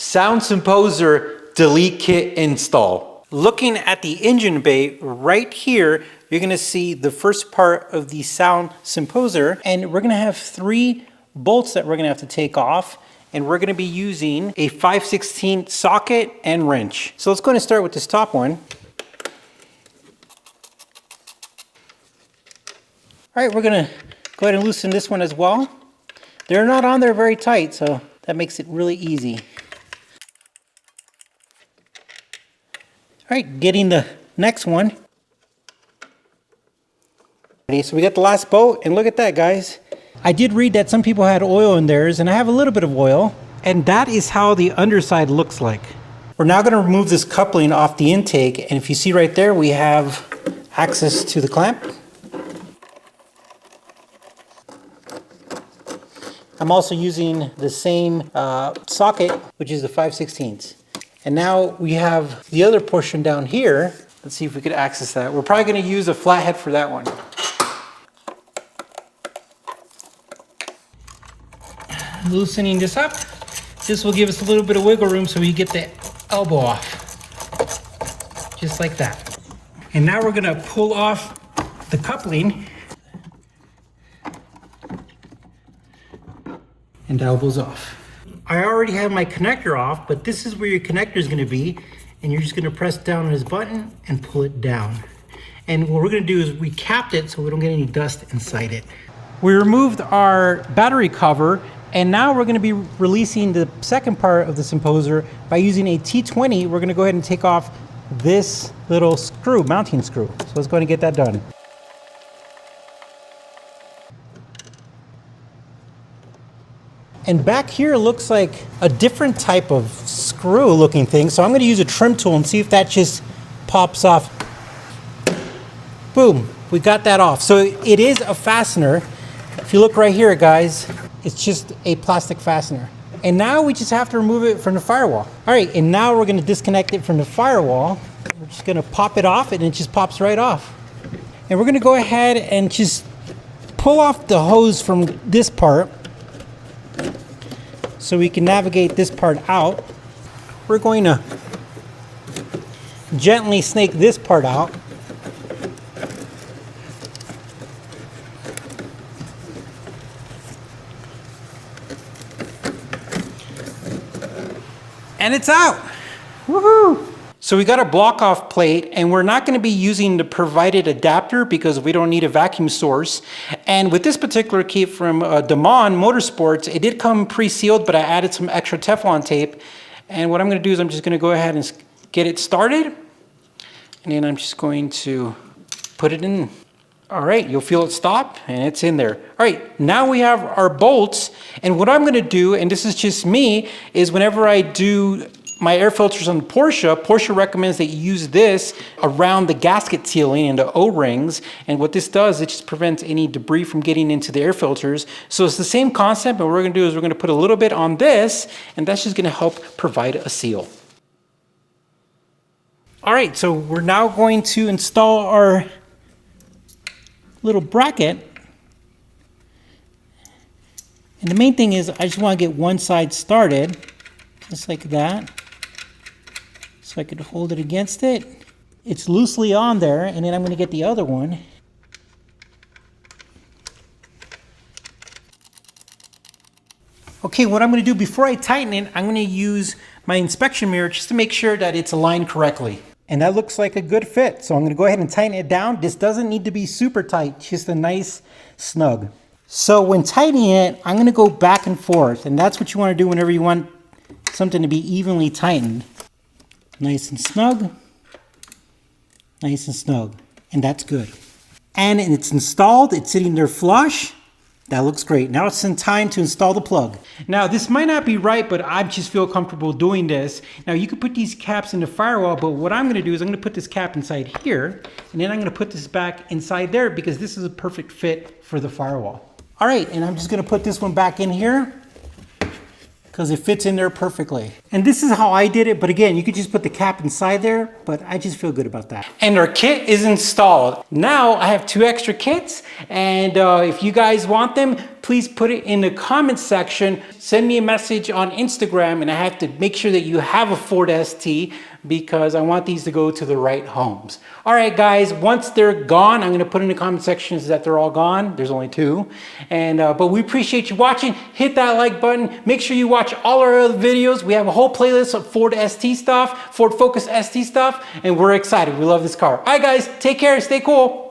Sound Symposer delete kit install. Looking at the engine bay right here, you're gonna see the first part of the Sound Symposer, and we're gonna have 3 bolts that we're gonna have to take off, and we're gonna be using a 5/16 socket and wrench. So let's go ahead and start with this top one. All right, we're gonna go ahead and loosen this one as well. They're not on there very tight, so that makes it really easy. All right, getting the next one. So we got the last bolt, and look at that, guys. I did read that some people had oil in theirs, and I have a little bit of oil, and that is how the underside looks like. We're now gonna remove this coupling off the intake, and if you see right there, we have access to the clamp. I'm also using the same socket, which is the 5/16. And now we have the other portion down here. Let's see if we could access that. We're probably gonna use a flathead for that one. Loosening this up. This will give us a little bit of wiggle room so we get the elbow off. Just like that. And now we're gonna pull off the coupling. And the elbow's off. I already have my connector off, but this is where your connector is gonna be, and you're just gonna press down on this button and pull it down. And what we're gonna do is we capped it so we don't get any dust inside it. We removed our battery cover, and now we're gonna be releasing the second part of the Symposer by using a T20. We're gonna go ahead and take off this little screw, mounting screw. So let's go ahead and get that done. And back here looks like a different type of screw looking thing. So I'm gonna use a trim tool and see if that just pops off. Boom, we got that off. So it is a fastener. If you look right here, guys, it's just a plastic fastener. And now we just have to remove it from the firewall. All right, and now we're gonna disconnect it from the firewall. We're just gonna pop it off and it just pops right off. And we're gonna go ahead and just pull off the hose from this part so we can navigate this part out. We're going to gently snake this part out. And it's out. Woohoo! So we got a block off plate, and we're not going to be using the provided adapter because we don't need a vacuum source. And with this particular kit from Damon Motorsports, it did come pre-sealed, but I added some extra Teflon tape. And what I'm going to do is I'm just going to go ahead and get it started. And then I'm just going to put it in. All right, you'll feel it stop, and it's in there. All right, now we have our bolts. And what I'm going to do, and this is just me, is whenever I do my air filters on Porsche recommends that you use this around the gasket sealing and the O-rings. And what this does, it just prevents any debris from getting into the air filters. So it's the same concept, but what we're gonna do is we're gonna put a little bit on this, and that's just gonna help provide a seal. All right, so we're now going to install our little bracket. And the main thing is I just wanna get one side started, just like that. So I could hold it against it. It's loosely on there, and then I'm going to get the other one. Okay, what I'm going to do before I tighten it, I'm going to use my inspection mirror just to make sure that it's aligned correctly. And that looks like a good fit. So I'm going to go ahead and tighten it down. This doesn't need to be super tight, just a nice snug. So when tightening it, I'm going to go back and forth, and that's what you want to do whenever you want something to be evenly tightened. Nice and snug, nice and snug, and that's good. And it's installed, it's sitting there flush. That looks great. Now it's in time to install the plug. Now this might not be right, but I just feel comfortable doing this. Now you could put these caps in the firewall, but what I'm gonna do is I'm gonna put this cap inside here, and then I'm gonna put this back inside there because this is a perfect fit for the firewall. All right, and I'm just gonna put this one back in here because it fits in there perfectly. And this is how I did it, but again, you could just put the cap inside there, but I just feel good about that. And our kit is installed. Now I have 2 extra kits, and if you guys want them, please put it in the comment section. Send me a message on Instagram, and I have to make sure that you have a Ford ST because I want these to go to the right homes. All right, guys, once they're gone, I'm gonna put in the comment sections that they're all gone. There's only 2. But we appreciate you watching. Hit that like button. Make sure you watch all our other videos. We have a whole playlist of Ford ST stuff, Ford Focus ST stuff, and we're excited. We love this car. All right, guys, take care, stay cool.